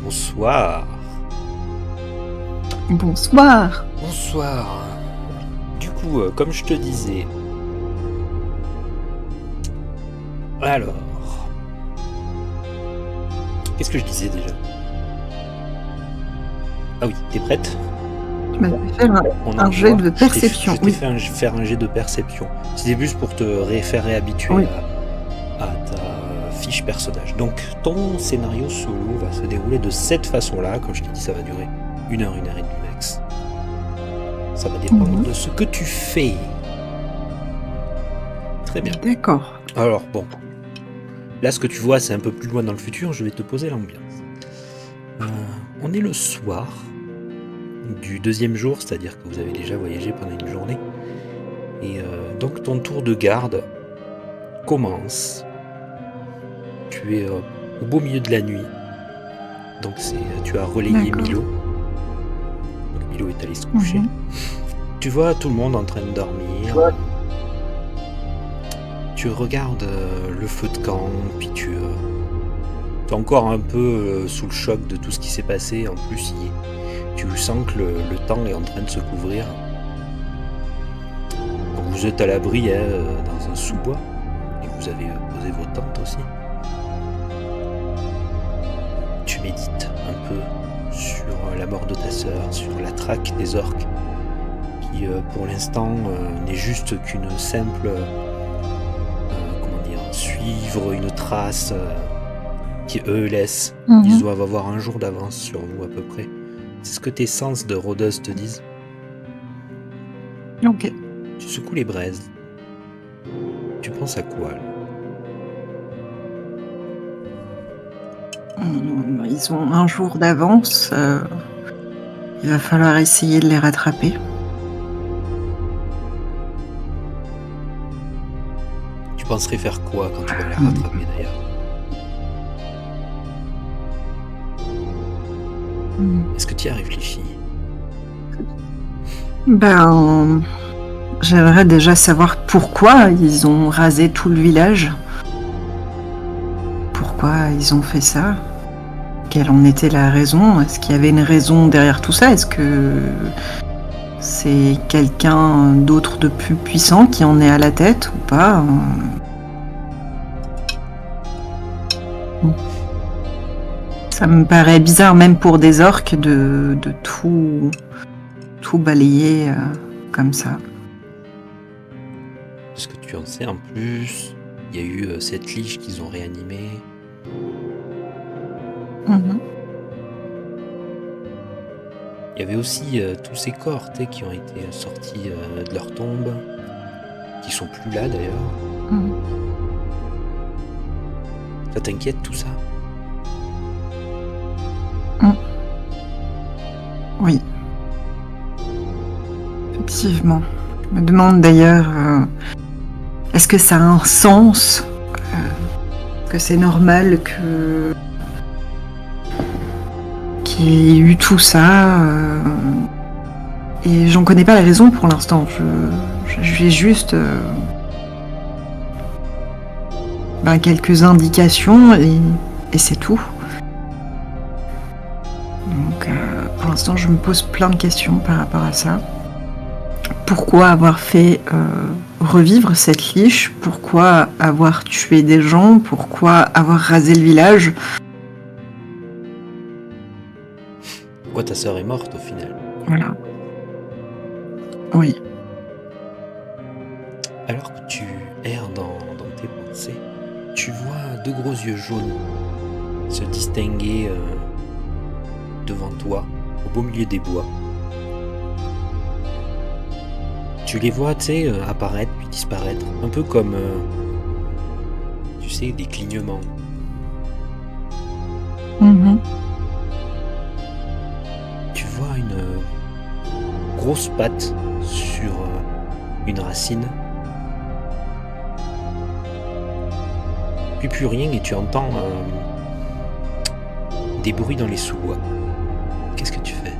Bonsoir. Bonsoir. Bonsoir. Du coup, comme je te disais... Alors... Qu'est-ce que je disais déjà? Ah oui, t'es prête? Tu m'avais fait un jet de perception. Je t'ai fait faire un jet de perception. C'était juste pour te faire réhabituer Oui. à ta fiche personnage. Donc, ton scénario solo va se dérouler de cette façon-là. Comme je t'ai dit, ça va durer 1 heure et demie max. Ça va dépendre de ce que tu fais. Très bien. D'accord. Alors, bon. Là, ce que tu vois, c'est un peu plus loin dans le futur. Je vais te poser l'ambiance. On est le soir du 2e jour, c'est-à-dire que vous avez déjà voyagé pendant une journée. Et donc, ton tour de garde commence. Tu es au beau milieu de la nuit. Donc, tu as relayé Milo. Donc, Milo est allé se coucher. Tu vois tout le monde en train de dormir. Ouais. Tu regardes le feu de camp, puis tu es encore un peu sous le choc de tout ce qui s'est passé. En plus, tu sens que le temps est en train de se couvrir. Donc vous êtes à l'abri dans un sous-bois, et vous avez posé vos tentes aussi. Tu médites un peu sur la mort de ta sœur, sur la traque des orques, qui pour l'instant n'est juste qu'une simple... suivre une trace qui eux laissent. Ils doivent avoir un jour d'avance sur vous à peu près. C'est ce que tes sens de rôdeuse te disent. Ok. Tu secoues les braises. Tu penses à quoi là? Ils ont un jour d'avance. Il va falloir essayer de les rattraper. Tu penserais faire quoi quand tu vas les rattraper d'ailleurs? Est-ce que tu y as réfléchi? J'aimerais déjà savoir pourquoi ils ont rasé tout le village. Pourquoi ils ont fait ça? Quelle en était la raison? Est-ce qu'il y avait une raison derrière tout ça? Est-ce que c'est quelqu'un d'autre de plus puissant qui en est à la tête ou pas? Ça me paraît bizarre même pour des orques de tout balayer comme ça. Est-ce que tu en sais en plus? Il y a eu cette liche qu'ils ont réanimée. Il y avait aussi tous ces corps qui ont été sortis de leur tombe, qui sont plus là d'ailleurs. Ça t'inquiète tout ça? Oui. Effectivement. Je me demande d'ailleurs, est-ce que ça a un sens? Que c'est normal qu'il y ait eu tout ça? Et j'en connais pas la raison pour l'instant. J'ai juste quelques indications et c'est tout. Donc pour l'instant je me pose plein de questions par rapport à ça. Pourquoi avoir fait revivre cette liche? Pourquoi avoir tué des gens? Pourquoi avoir rasé le village? Pourquoi ta sœur est morte au final? Voilà. Oui. Alors que tu erres dans tes pensées, tu vois 2 gros yeux jaunes se distinguer devant toi, au beau milieu des bois. Tu les vois, apparaître puis disparaître, un peu comme, des clignements. Tu vois une grosse patte sur une racine. Puis plus rien et tu entends des bruits dans les sous-bois. Qu'est-ce que tu fais?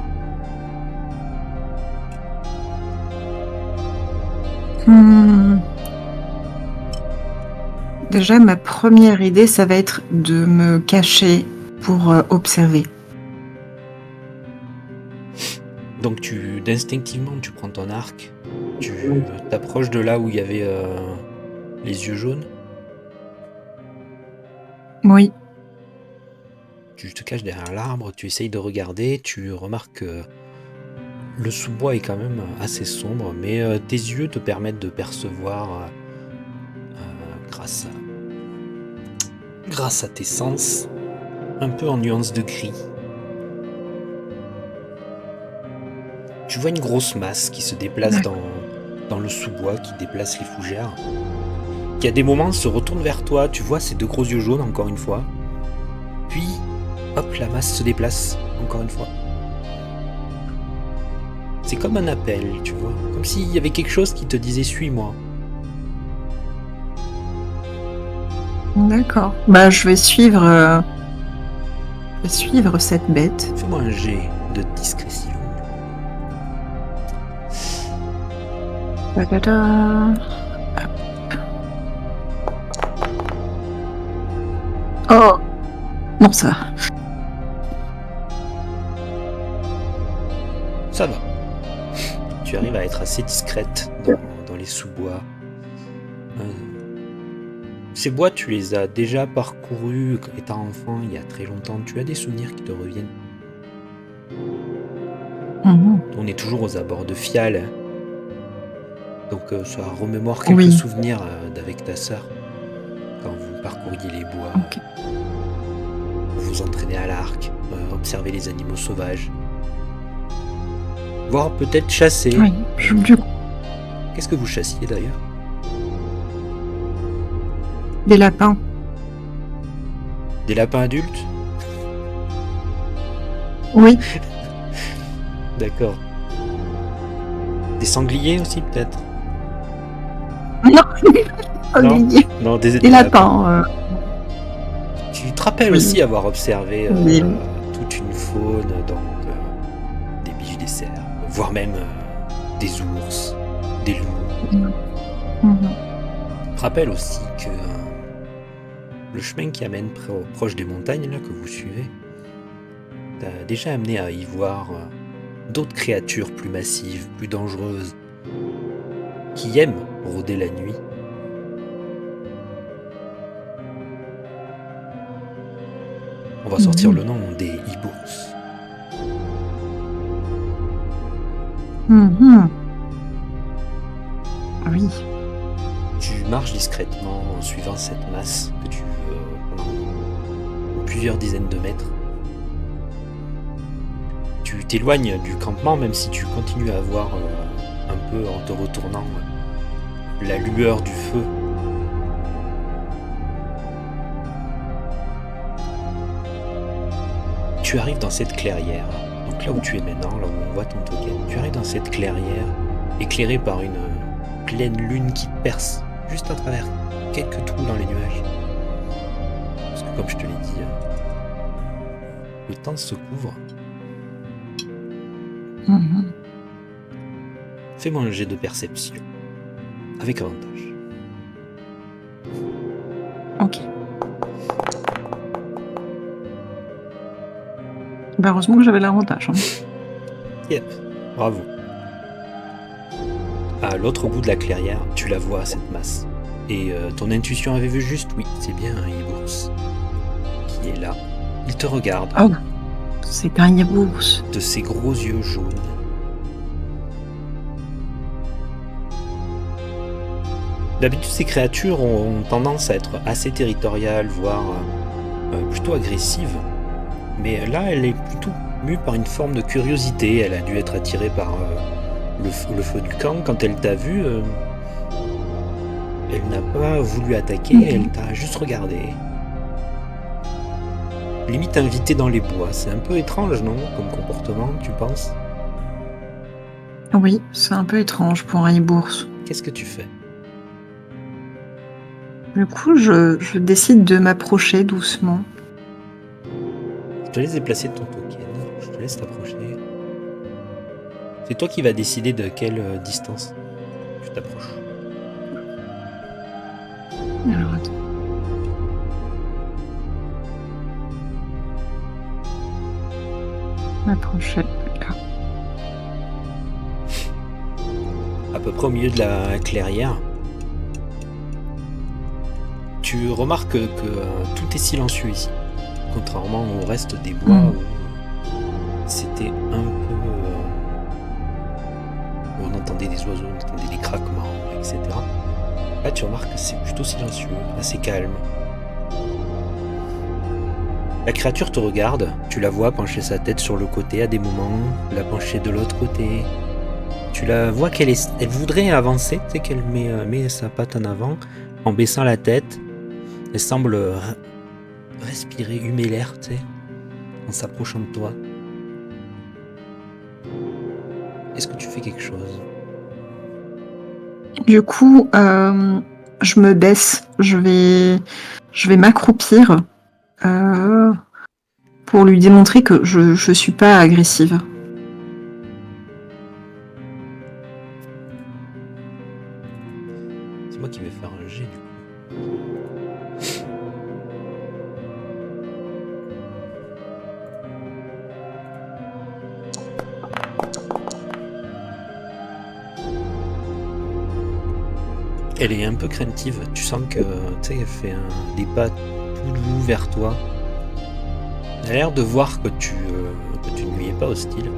Déjà, ma première idée, ça va être de me cacher pour observer. Donc instinctivement, tu prends ton arc, tu t'approches de là où il y avait les yeux jaunes, Oui. tu te caches derrière l'arbre, tu essayes de regarder, tu remarques que le sous-bois est quand même assez sombre, mais tes yeux te permettent de percevoir grâce à tes sens, un peu en nuances de gris. Tu vois une grosse masse qui se déplace dans le sous-bois, qui déplace les fougères, qui à des moments se retourne vers toi, tu vois ces deux gros yeux jaunes encore une fois, puis hop, la masse se déplace encore une fois. C'est comme un appel, tu vois, comme s'il y avait quelque chose qui te disait « suis-moi ». D'accord. Bah, je vais suivre cette bête. Fais-moi un jet de discrétion. Ta-ta-ta. Oh non, ça va. Ça va. Tu arrives à être assez discrète dans les sous-bois. Ces bois, tu les as déjà parcourus étant enfant il y a très longtemps. Tu as des souvenirs qui te reviennent. On est toujours aux abords de Fial. Hein. Donc ça remémore quelques souvenirs d'avec ta sœur. Quand vous parcouriez les bois. Okay. Vous vous entraînez à l'arc. Observez les animaux sauvages. Voire peut-être chasser. Oui, Qu'est-ce que vous chassiez d'ailleurs? Des lapins. Des lapins adultes? Oui. D'accord. Des sangliers aussi peut-être? Non, non, des lapins. Tu te rappelles aussi avoir observé toute une faune, donc des biches, des cerfs, voire même des ours, des loups. Tu te rappelles aussi que le chemin qui amène proche des montagnes là que vous suivez t'a déjà amené à y voir d'autres créatures plus massives, plus dangereuses, qui aiment rôder la nuit. On va sortir le nom des hibours. Oui. Tu marches discrètement en suivant cette masse que tu pendant plusieurs dizaines de mètres. Tu t'éloignes du campement même si tu continues à voir un peu en te retournant la lueur du feu. Tu arrives dans cette clairière, donc là où tu es maintenant, là où on voit ton token, tu arrives dans cette clairière éclairée par une pleine lune qui te perce juste à travers quelques trous dans les nuages. Parce que comme je te l'ai dit, le temps se couvre. Fais-moi un jet de perception. Avec avantage. Ok. Bah heureusement que j'avais l'avantage. Yep, bravo. À l'autre bout de la clairière, tu la vois, cette masse. Et ton intuition avait vu juste, oui, c'est bien un hibours qui est là. Il te regarde. Oh, c'est un hibours. De ses gros yeux jaunes. D'habitude, ces créatures ont tendance à être assez territoriales, voire plutôt agressives. Mais là, elle est plutôt mue par une forme de curiosité. Elle a dû être attirée par le feu du camp. Quand elle t'a vu, elle n'a pas voulu attaquer, elle t'a juste regardé. Limite invitée dans les bois. C'est un peu étrange, non, comme comportement, tu penses? Oui, c'est un peu étrange pour un hibours. Qu'est-ce que tu fais? Du coup, je décide de m'approcher doucement. Je te laisse déplacer ton token. Je te laisse t'approcher. C'est toi qui vas décider de quelle distance tu t'approches. Alors, attends. M'approcher, là. peu près au milieu de la clairière. Tu remarques que tout est silencieux ici, contrairement au reste des bois où c'était un peu... où on entendait des oiseaux, on entendait des craquements, etc. Là, tu remarques que c'est plutôt silencieux, assez calme. La créature te regarde, tu la vois pencher sa tête sur le côté à des moments, la pencher de l'autre côté. Tu la vois elle voudrait avancer, tu sais qu'elle met sa patte en avant, en baissant la tête. Elle semble respirer, humer l'air, tu sais, en s'approchant de toi. Est-ce que tu fais quelque chose? Du coup, je me baisse. Je vais m'accroupir pour lui démontrer que je suis pas agressive. C'est moi qui vais faire un jet du coup. Elle est un peu craintive, tu sens que elle fait des pas tout doux vers toi. Elle a l'air de voir que tu ne lui es pas hostile.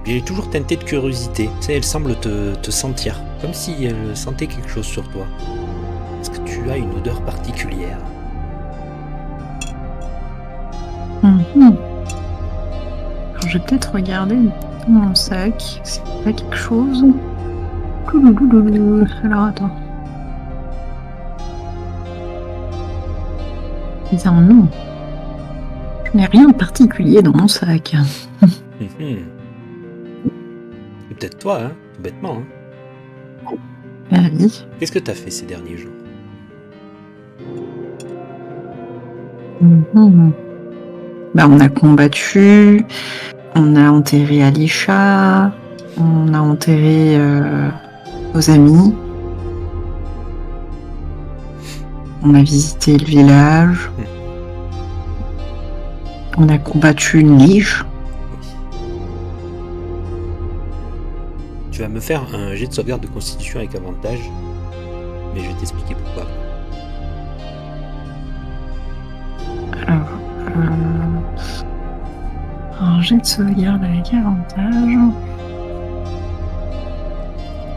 Elle est toujours teintée de curiosité, elle semble te sentir, comme si elle sentait quelque chose sur toi. Est-ce que tu as une odeur particulière? Alors, je vais peut-être regarder dans mon sac, c'est pas quelque chose. Alors attends. Bizarre, non. Je n'ai rien de particulier dans mon sac. C'est peut-être toi, hein, tout bêtement. Hein. Oui. Qu'est-ce que tu as fait ces derniers jours? Bah, on a combattu, on a enterré Alisha, on a enterré nos amis, on a visité le village, on a combattu une liche. Tu vas me faire un jet de sauvegarde de constitution avec avantage, mais je vais t'expliquer pourquoi. Alors, un jet de sauvegarde avec avantage.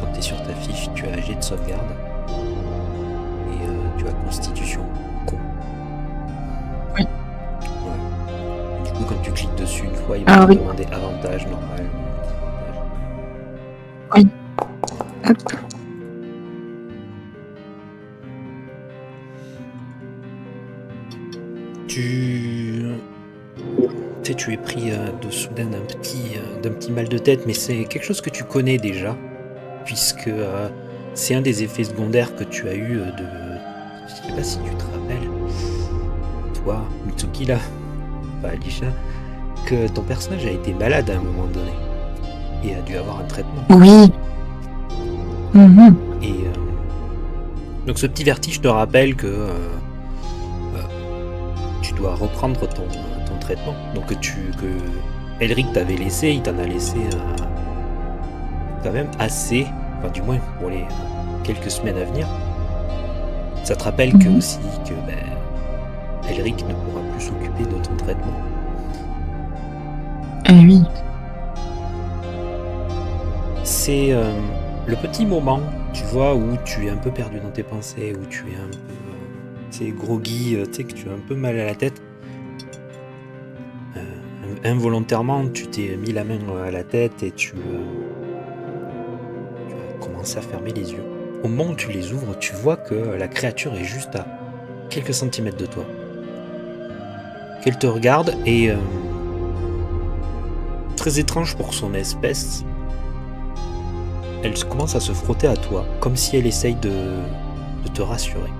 Quand tu es sur ta fiche, tu as jet de sauvegarde et tu as constitution con. Oui. Ouais. Du coup, quand tu cliques dessus une fois, il va te demander avantage normal. Oui. Hop. Tu es pris de soudain d'un petit mal de tête, mais c'est quelque chose que tu connais déjà, puisque c'est un des effets secondaires que tu as eu de... Je sais pas si tu te rappelles, toi, Mitsuki là, pas Alisha, que ton personnage a été malade à un moment donné, et a dû avoir un traitement. Oui. Et donc ce petit vertige te rappelle que tu dois reprendre ton traitement. Donc que Elric t'avait laissé, il t'en a laissé quand même assez, enfin du moins pour les quelques semaines à venir. Ça te rappelle que aussi que Elric ne pourra plus s'occuper de ton traitement. Eh oui. C'est le petit moment, tu vois, où tu es un peu perdu dans tes pensées, où tu es un peu groggy, tu sais que tu as un peu mal à la tête. Involontairement, tu t'es mis la main à la tête et tu as commencé à fermer les yeux. Au moment où tu les ouvres, tu vois que la créature est juste à quelques centimètres de toi. Qu'elle te regarde et très étrange pour son espèce, elle commence à se frotter à toi, comme si elle essaye de te rassurer.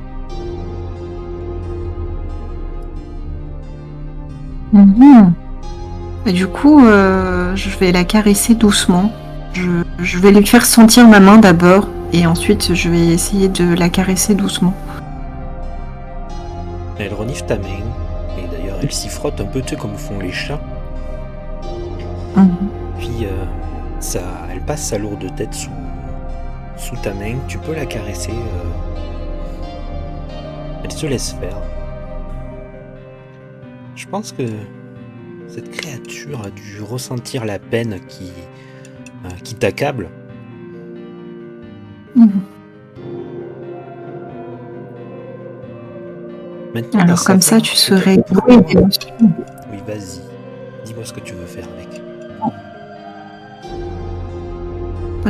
Et du coup, je vais la caresser doucement. Je vais lui faire sentir ma main d'abord, et ensuite je vais essayer de la caresser doucement. Elle renifle ta main, et d'ailleurs elle s'y frotte un peu, tu sais, comme font les chats. Puis elle passe sa lourde tête sous ta main. Tu peux la caresser. Elle se laisse faire. Je pense que cette créature a dû ressentir la peine qui t'accable. Maintenant, Alors comme ça, tu serais doué d'émotions. Oui, vas-y. Dis-moi ce que tu veux faire avec.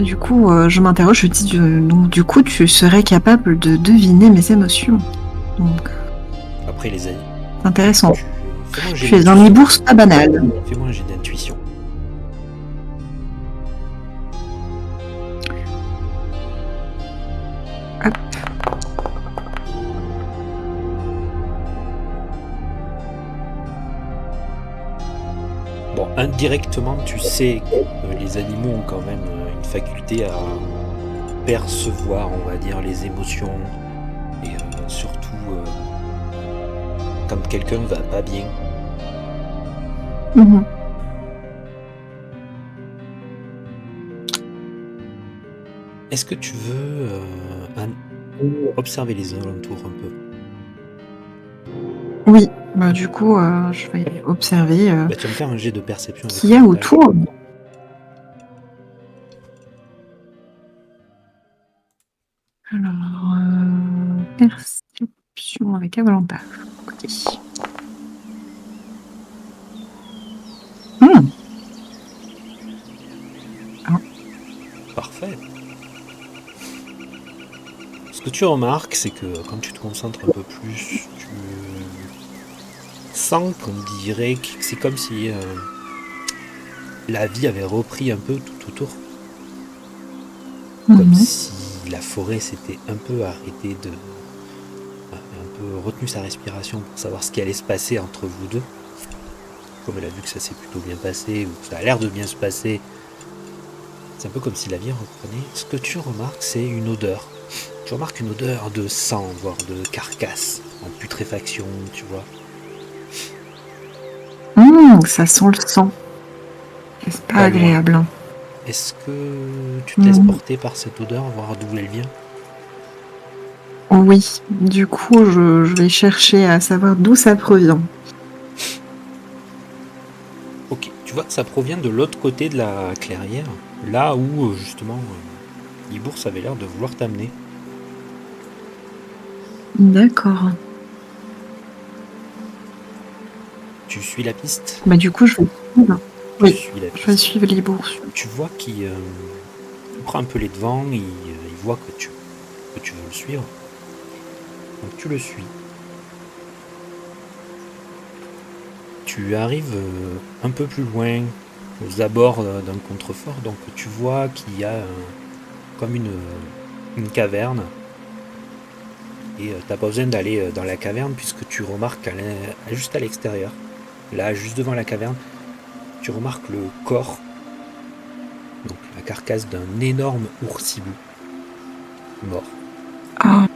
Du coup, je m'interroge, je dis donc du coup, tu serais capable de deviner mes émotions. Donc, Après les années. intéressant. Fais-moi un jet Tu es un d'intuition. libours pas banal. Fais-moi un jet d'intuition. Hop. Bon, indirectement, tu sais que les animaux ont quand même une faculté à percevoir, on va dire, les émotions et surtout quand quelqu'un va pas bien. Mhm. Est-ce que tu veux observer les alentours un peu? Oui, bah, du coup, je vais observer Tu vas me faire un jet de perception. qu'il y a autour. Alors, perception avec avantage. Ok. Parfait. Ce que tu remarques, c'est que quand tu te concentres un peu plus, tu sens qu'on dirait que c'est comme si la vie avait repris un peu tout autour. Comme si la forêt s'était un peu arrêtée un peu retenu sa respiration pour savoir ce qui allait se passer entre vous deux. Comme elle a vu que ça s'est plutôt bien passé, ou que ça a l'air de bien se passer, c'est un peu comme si la vie reprenait. Ce que tu remarques, c'est une odeur. Tu remarques une odeur de sang, voire de carcasse, en putréfaction, tu vois. Ça sent le sang. C'est pas Pas loin. agréable. Hein. Est-ce que tu te laisses porter par cette odeur, voir d'où elle vient? Oui, du coup, je vais chercher à savoir d'où ça provient. Ok, tu vois que ça provient de l'autre côté de la clairière, là où justement Libours avait l'air de vouloir t'amener. D'accord. Tu suis la piste? Bah du coup, je vais suivre. Tu suis la piste. Je vais suivre Libours. Tu vois qu'il prend un peu les devants, il voit que tu veux le suivre. Donc tu le suis. Tu arrives un peu plus loin, aux abords d'un contrefort, donc tu vois qu'il y a comme une caverne. Et t'as pas besoin d'aller dans la caverne puisque tu remarques juste à l'extérieur, là juste devant la caverne, tu remarques le corps, donc la carcasse d'un énorme oursibou mort. Ah.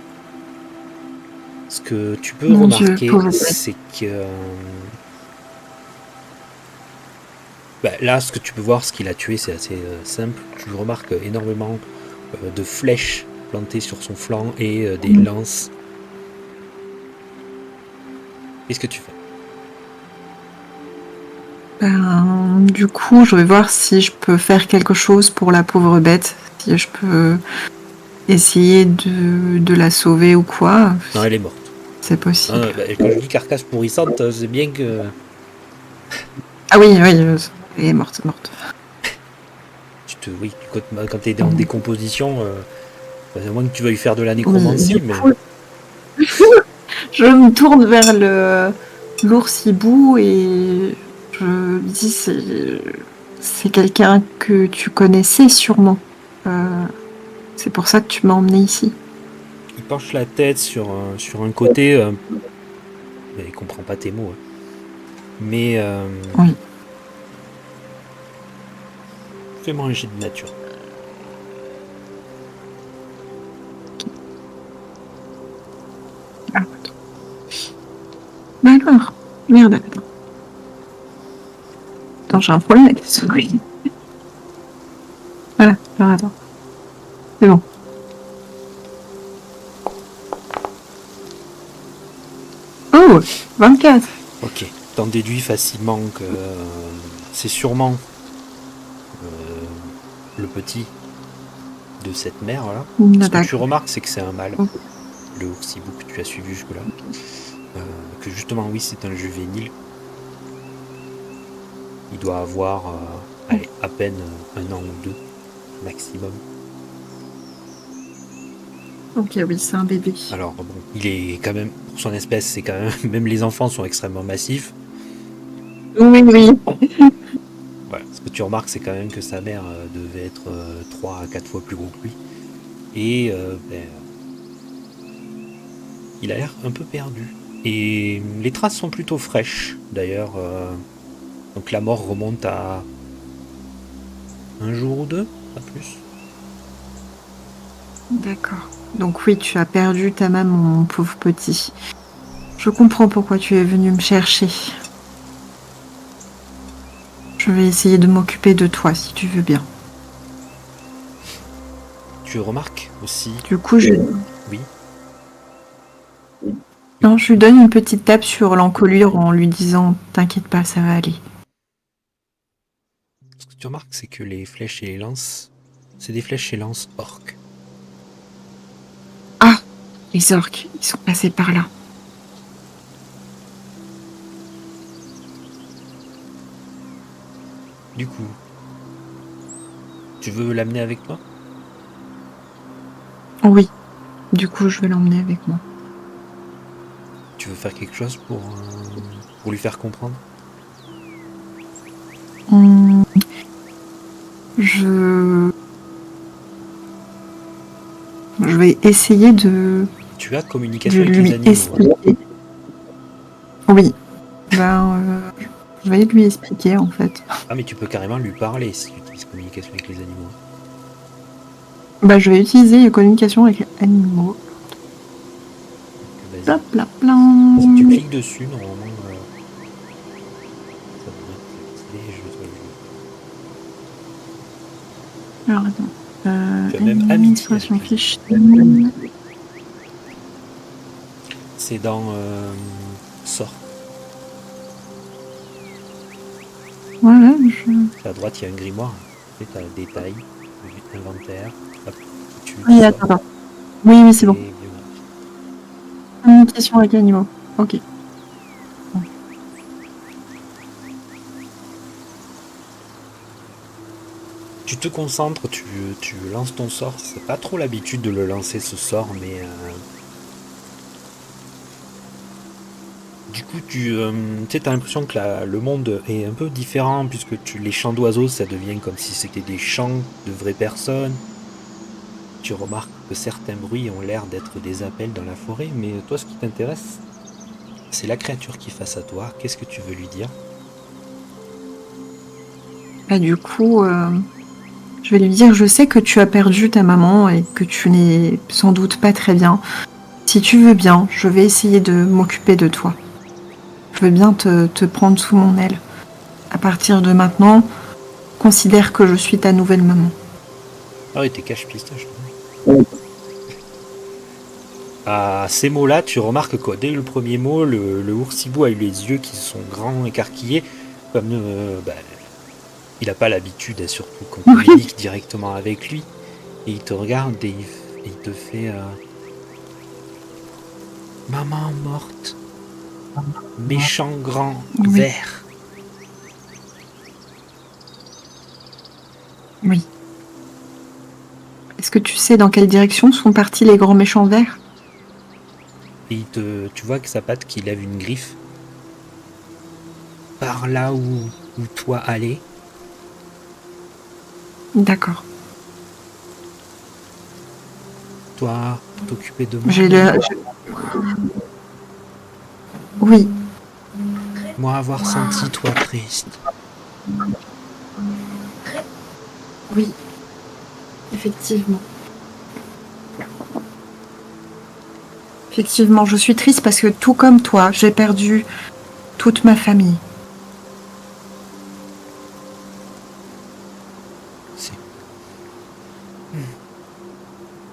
Ce que tu peux remarquer, c'est que là, ce que tu peux voir, ce qu'il a tué, c'est assez simple. Tu remarques énormément de flèches plantées sur son flanc et des lances. Qu'est-ce que tu fais? Du coup, je vais voir si je peux faire quelque chose pour la pauvre bête, si je peux essayer de la sauver ou quoi. Non, elle est morte. C'est possible. Quand je dis carcasse pourrissante, c'est bien que... Ah oui, elle est morte. Oui, quand tu es en décomposition, à moins que tu veuilles faire de la nécromancie, mais... Je me tourne vers l'oursibou et je me dis c'est quelqu'un que tu connaissais sûrement. C'est pour ça que tu m'as emmené ici. Il penche la tête sur un côté, mais il comprend pas tes mots. Hein. Mais oui. Fais-moi un jet de nature. Ah, d'accord. Merde. Attends, j'ai un problème avec la souris. Voilà, alors attends. C'est bon. Oh 24. Ok, t'en déduis facilement que c'est sûrement le petit de cette mère-là. Ce que tu remarques, c'est que c'est un mâle, le oursibou que tu as suivi jusque-là. Que justement, oui, c'est un juvénile. Il doit avoir à peine 1 an ou 2 maximum. Ok, oui, c'est un bébé. Alors bon, il est quand même, pour son espèce, c'est quand même les enfants sont extrêmement massifs. Oui. Voilà. Ce que tu remarques, c'est quand même que sa mère devait être 3 à 4 fois plus gros que lui. Et il a l'air un peu perdu. Et les traces sont plutôt fraîches, d'ailleurs. Donc la mort remonte à 1 jour ou 2, pas plus. D'accord. Donc oui, tu as perdu ta maman, mon pauvre petit. Je comprends pourquoi tu es venu me chercher. Je vais essayer de m'occuper de toi, si tu veux bien. Tu remarques aussi... Du coup, Oui. Non, je lui donne une petite tape sur l'encolure en lui disant « T'inquiète pas, ça va aller ». Ce que tu remarques, c'est que les flèches et les lances, c'est des flèches et lances orques. Ah, les orques, ils sont passés par là. Du coup, tu veux l'amener avec toi? Oui, du coup, je vais l'emmener avec moi. Tu veux faire quelque chose pour lui faire comprendre? Je vais essayer de Tu as communication avec lui les animaux. expliquer. Oui, ben, je vais lui expliquer en fait. Ah, mais tu peux carrément lui parler si tu utilises communication avec les animaux. Bah, je vais utiliser la communication avec les animaux. Vas-y. Plap, plap, plap. Si tu cliques dessus, normalement, ça devrait s'activer. Alors attends. Tu as même amitié avec les fiche. C'est dans sort. Voilà, À droite, il y a un grimoire. Tu as détail, inventaire, aptitude, oui, sort, attends. Oui, c'est bon. et biographie. Communication avec les animaux. Ok. Tu te concentres, tu lances ton sort. C'est pas trop l'habitude de le lancer ce sort, mais du coup tu sais, t'as l'impression que le monde est un peu différent puisque les chants d'oiseaux ça devient comme si c'était des chants de vraies personnes. Tu remarques que certains bruits ont l'air d'être des appels dans la forêt, mais toi ce qui t'intéresse c'est la créature qui est face à toi. Qu'est-ce que tu veux lui dire? Bah, du coup, je vais lui dire, je sais que tu as perdu ta maman et que tu n'es sans doute pas très bien. Si tu veux bien, je vais essayer de m'occuper de toi. Je veux bien te prendre sous mon aile. À partir de maintenant, considère que je suis ta nouvelle maman. Ah oui, t'es cache-pistache. À ces mots-là, tu remarques que dès le premier mot, le oursibou a eu les yeux qui sont grands, écarquillés, comme il n'a pas l'habitude, et surtout qu'on communique directement avec lui. Et il te regarde et il te fait maman morte, méchant grand vert. Oui. Est-ce que tu sais dans quelle direction sont partis les grands méchants verts? Et tu vois que sa patte qui lève une griffe. Par là où toi allais. D'accord. Toi, t'occuper de moi. Oui. Moi avoir senti toi triste. Oui. Effectivement. Effectivement, je suis triste parce que tout comme toi, j'ai perdu toute ma famille.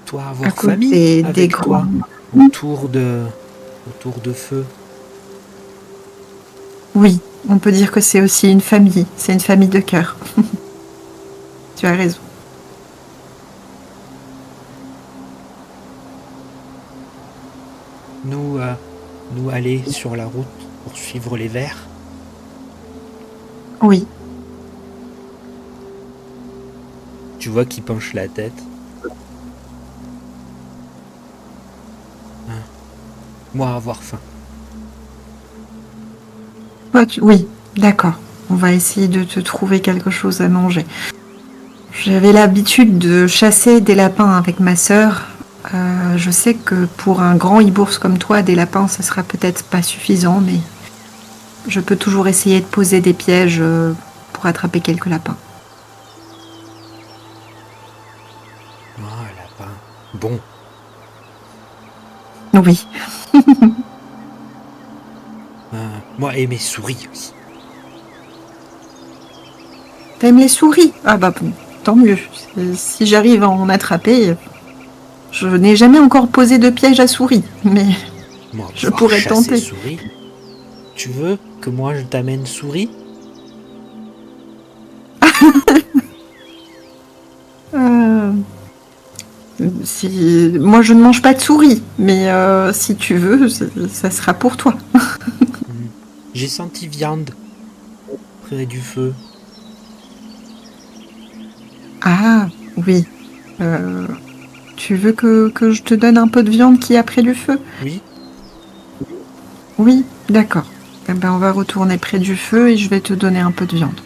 Toi, à avoir cause famille des avec grands. toi, autour de feu. Oui, on peut dire que c'est aussi une famille. C'est une famille de cœur. Tu as raison. Nous aller sur la route pour suivre les vers. Oui. Tu vois qu'il penche la tête. Hein. Moi, avoir faim. Oui, d'accord. On va essayer de te trouver quelque chose à manger. J'avais l'habitude de chasser des lapins avec ma sœur. Je sais que pour un grand hibours comme toi, des lapins, ça sera peut-être pas suffisant, mais je peux toujours essayer de poser des pièges pour attraper quelques lapins. Ah, lapin. Bon. Oui. Moi et mes souris aussi. T'aimes les souris? Ah bah bon, tant mieux. Si j'arrive à en attraper, je n'ai jamais encore posé de piège à souris, mais Moi, je avoir pourrais chassé tenter. souris. Tu veux que moi je t'amène souris? Euh, Moi, je ne mange pas de souris, mais si tu veux, ça sera pour toi. J'ai senti viande près du feu. Ah, oui. Tu veux que je te donne un peu de viande qui a près du feu? Oui? Oui, d'accord. Eh ben, on va retourner près du feu et je vais te donner un peu de viande.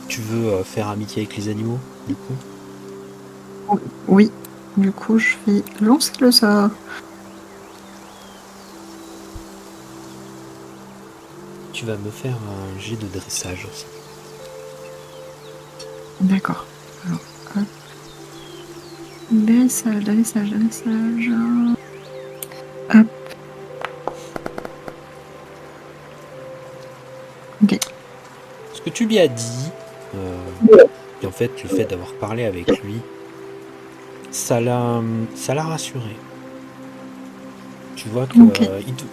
Tu veux faire amitié avec les animaux, du coup? Oui, du coup, je vais lancer le sort. Tu vas me faire un jet de dressage aussi. D'accord. Alors, hop. Dressage. Hop. Ok. Ce que tu lui as dit, et en fait le fait d'avoir parlé avec lui, ça l'a rassuré. Tu vois que Ok.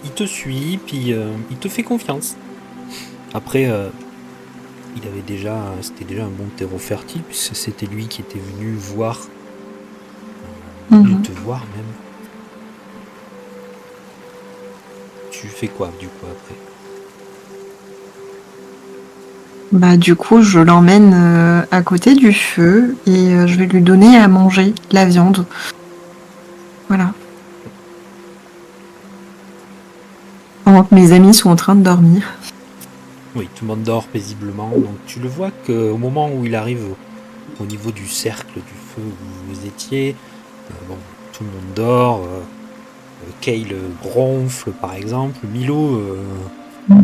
il te suit, puis il te fait confiance. Après, c'était déjà un bon terreau fertile, puisque c'était lui qui était venu voir, venu te voir même. Tu fais quoi du coup après? Bah, du coup, je l'emmène à côté du feu et je vais lui donner à manger de la viande. Voilà. Pendant que mes amis sont en train de dormir. Oui, tout le monde dort paisiblement, donc tu le vois qu'au moment où il arrive au niveau du cercle du feu où vous étiez, bon, tout le monde dort, Kale ronfle par exemple, Milo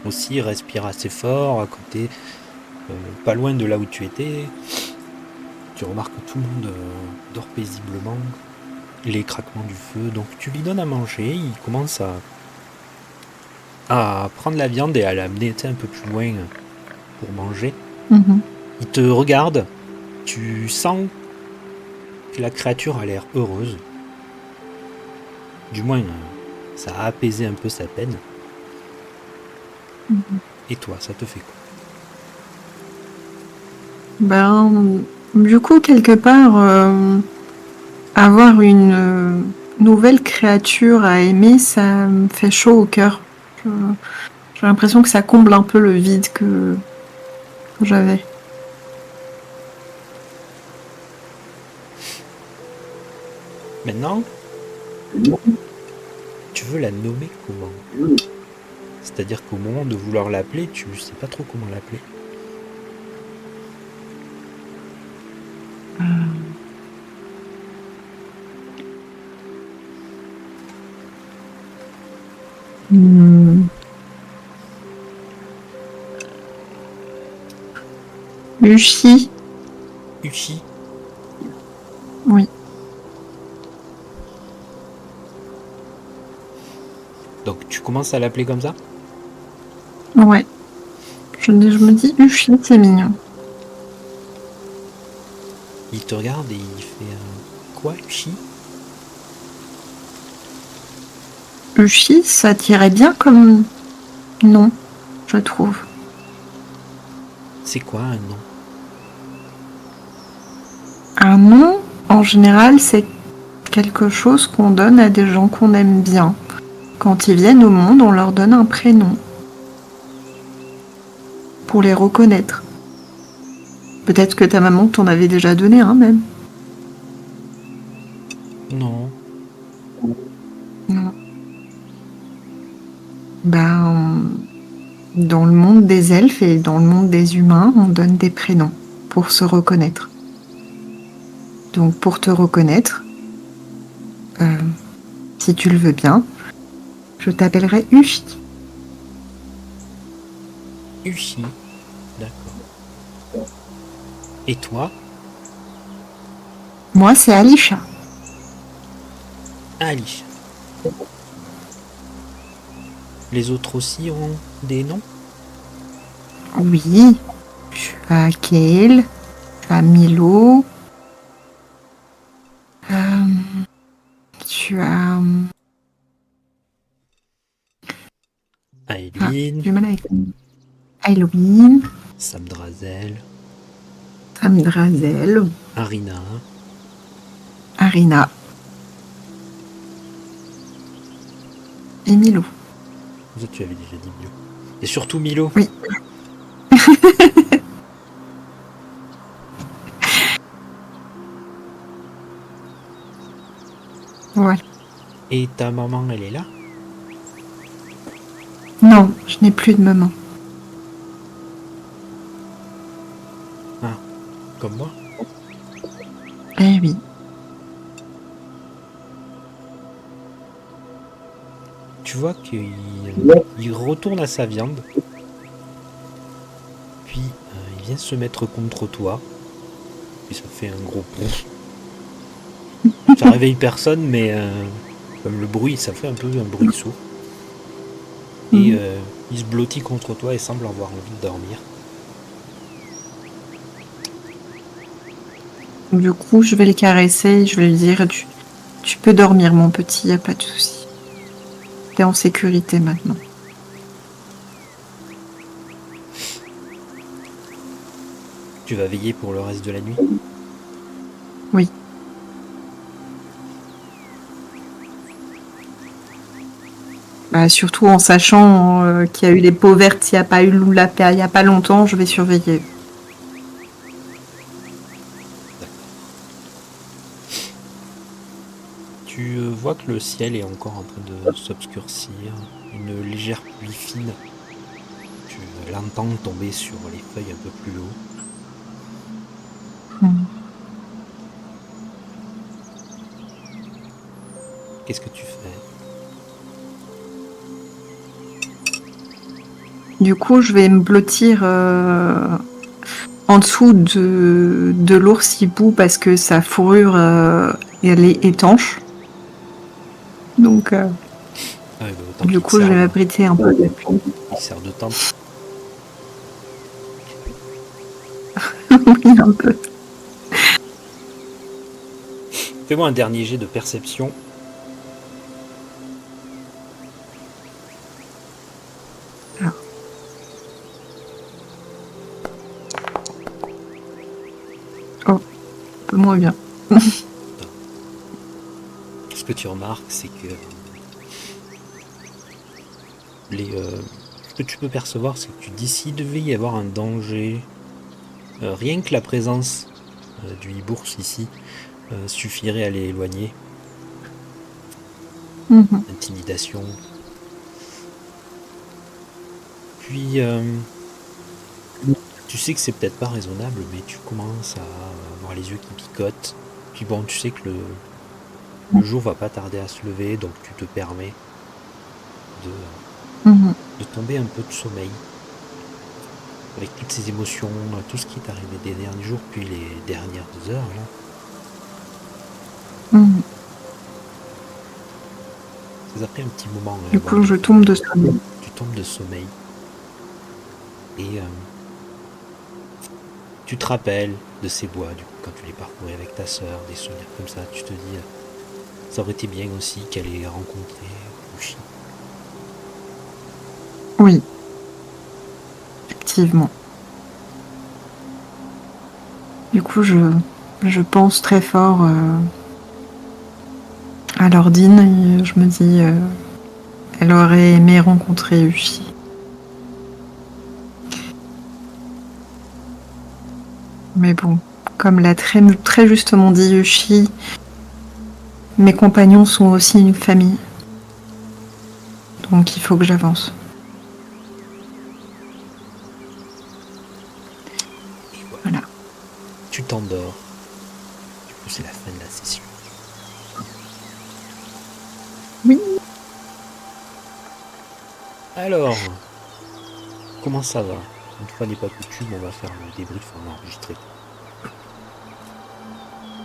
aussi respire assez fort à côté, pas loin de là où tu étais. Tu remarques que tout le monde dort paisiblement, les craquements du feu, donc tu lui donnes à manger, il commence à prendre la viande et à l'amener un peu plus loin pour manger. Il te regarde, tu sens que la créature a l'air heureuse. Du moins, ça a apaisé un peu sa peine. Et toi, ça te fait quoi? Ben, du coup, quelque part, avoir une nouvelle créature à aimer, ça me fait chaud au cœur. J'ai l'impression que ça comble un peu le vide que j'avais. Maintenant, tu veux la nommer comment? C'est-à-dire qu'au moment de vouloir l'appeler, tu sais pas trop comment l'appeler. Lucie. Uchi. Oui. Donc tu commences à l'appeler comme ça? Ouais. je me dis, Uchi, c'est mignon. Il te regarde et il fait quoi, Uchi? Uchi, ça tirait bien comme nom, je trouve. C'est quoi un nom? Un nom, en général, c'est quelque chose qu'on donne à des gens qu'on aime bien. Quand ils viennent au monde, on leur donne un prénom. Pour les reconnaître. Peut-être que ta maman t'en avait déjà donné un même. Non. Non. Ben, dans le monde des elfes et dans le monde des humains, on donne des prénoms pour se reconnaître. Donc pour te reconnaître, si tu le veux bien, je t'appellerai Uchi. Uchi. D'accord. Et toi? Moi, c'est Alisha. Alicia. Les autres aussi ont des noms? Oui. Tu as Kale, tu as Milo, tu as... Aileen, du mal avec Halloween, Samdrazel, Samdrazel, Arina, Arina et Milo. vous tu avais déjà dit Milo. Et surtout Milo. Oui. Voilà. Et ta maman, elle est là? Non, je n'ai plus de maman. Ah, comme moi? Eh oui. Tu vois qu'il il retourne à sa viande. Puis il vient se mettre contre toi. Et ça fait un gros pouf. Ça réveille personne, mais comme le bruit, ça fait un peu un bruit sourd. Et il se blottit contre toi et semble avoir envie de dormir. Du coup, je vais le caresser, je vais lui dire tu peux dormir, mon petit, y a pas de souci. T'es en sécurité maintenant. Tu vas veiller pour le reste de la nuit? Oui. Bah, surtout en sachant qu'il y a eu des peaux vertes, il n'y a pas eu Loulapé il n'y a pas longtemps, je vais surveiller. Tu vois que le ciel est encore en train de s'obscurcir, une légère pluie fine. Tu l'entends tomber sur les feuilles un peu plus haut. Qu'est-ce que tu fais? Du coup, je vais me blottir en dessous de l'ours hibou parce que sa fourrure, elle est étanche. Donc, du coup, je vais m'abriter un peu. Il sert de tente. Oui, un peu. Fais-moi un dernier jet de perception. Alors. Oh, un peu moins bien. Ce que tu remarques, c'est que ce que tu peux percevoir, c'est que d'ici devait y avoir un danger. Rien que la présence du hibours ici suffirait à les éloigner. Intimidation. Puis tu sais que c'est peut-être pas raisonnable, mais tu commences à avoir les yeux qui picotent. Puis bon, tu sais que le jour va pas tarder à se lever, donc tu te permets de tomber un peu de sommeil. Avec toutes ces émotions, tout ce qui est arrivé des derniers jours, puis les dernières heures, là. Ça a pris un petit moment. Du coup, je tombe de sommeil. Tu tombes de sommeil. Et tu te rappelles de ces bois, du coup, quand tu les parcourais avec ta sœur, des souvenirs comme ça, tu te dis, ça aurait été bien aussi qu'elle ait rencontré Ushi. Oui, effectivement. Du coup, je pense très fort à Lordine et je me dis, elle aurait aimé rencontrer Ushi. Mais bon, comme l'a très, très justement dit Ushi, mes compagnons sont aussi une famille. Donc il faut que j'avance. Et Voilà. tu t'endors. Du coup, c'est la fin de la session. Oui. Alors, comment ça va? Une fois n'est pas coutume, on va faire le débrief en enregistré.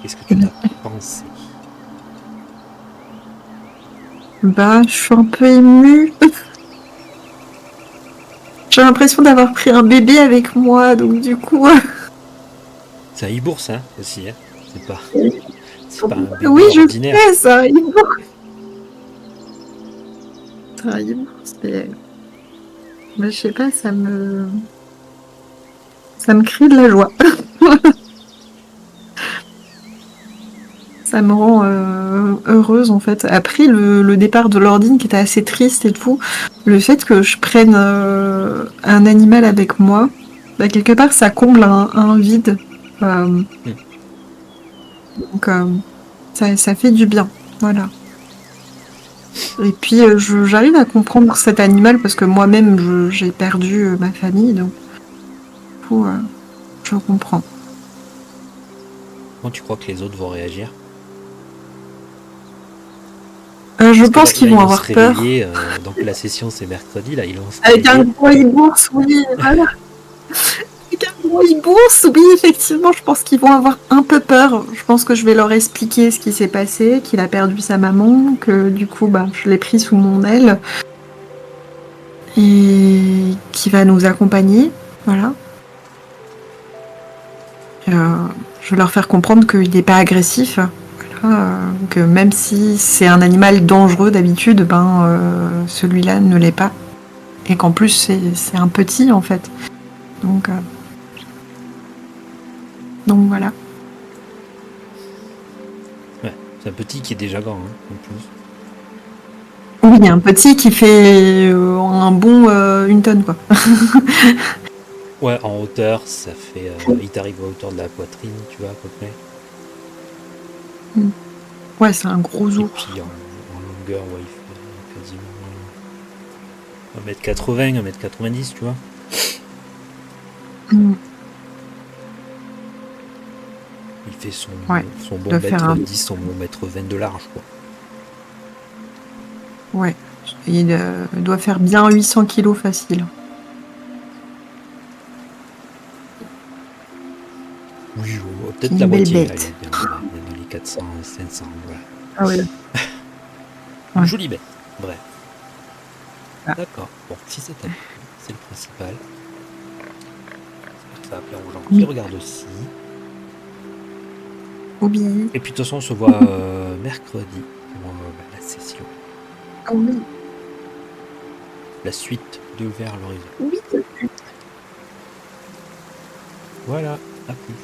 Qu'est-ce que tu as pensé? Bah, je suis un peu émue. J'ai l'impression d'avoir pris un bébé avec moi, donc du coup... C'est un e-bourse, hein, aussi, hein. C'est pas un bébé Oui, je ordinaire. sais, ça arrive. Ça arrive, mais je sais pas, ça me crée de la joie. Ça me rend heureuse en fait. Après le départ de Lordine qui était assez triste et tout, le fait que je prenne un animal avec moi, bah, quelque part ça comble un vide. Donc ça fait du bien. Voilà. Et puis j'arrive à comprendre cet animal parce que moi-même j'ai perdu ma famille, donc du coup je comprends. Comment tu crois que les autres vont réagir? Je Parce que pense qu'ils là, vont ils vont se avoir peur. réveiller. Donc la session c'est mercredi, là ils vont se Avec un réveiller. gros bourse, oui, voilà. Avec un gros bourse, oui, effectivement, je pense qu'ils vont avoir un peu peur. Je pense que je vais leur expliquer ce qui s'est passé, qu'il a perdu sa maman, que du coup, bah, je l'ai pris sous mon aile et qui va nous accompagner, voilà. Je vais leur faire comprendre qu'il n'est pas agressif, voilà, que même si c'est un animal dangereux d'habitude, ben celui-là ne l'est pas, et qu'en plus c'est un petit en fait. Donc voilà. Ouais, c'est un petit qui est déjà grand, hein, en plus. Oui, il y a un petit qui fait un bon une tonne, quoi. Ouais, en hauteur, ça fait. Il t'arrive à hauteur de la poitrine, tu vois, à peu près. Ouais, c'est un gros Et ours. puis en longueur, ouais, il fait quasiment 1m80, 1m90, tu vois. Il fait son bon de faire mètre un... 10, son bon mètre 20 de large, quoi. Ouais, il doit faire bien 800 kilos facile. Oui, peut-être Une la belle moitié, là, bête. il est bien dans les 400, 500, voilà. Ah oui. Une Ouais. jolie bête, bref. Ah. D'accord, bon, si c'est ta c'est le principal. Ça va plaire aux gens qui regardent aussi. Oui. Et puis de toute façon, on se voit mercredi pour la session. Oui. La suite de Vers l'horizon. Oui. Voilà, à plus.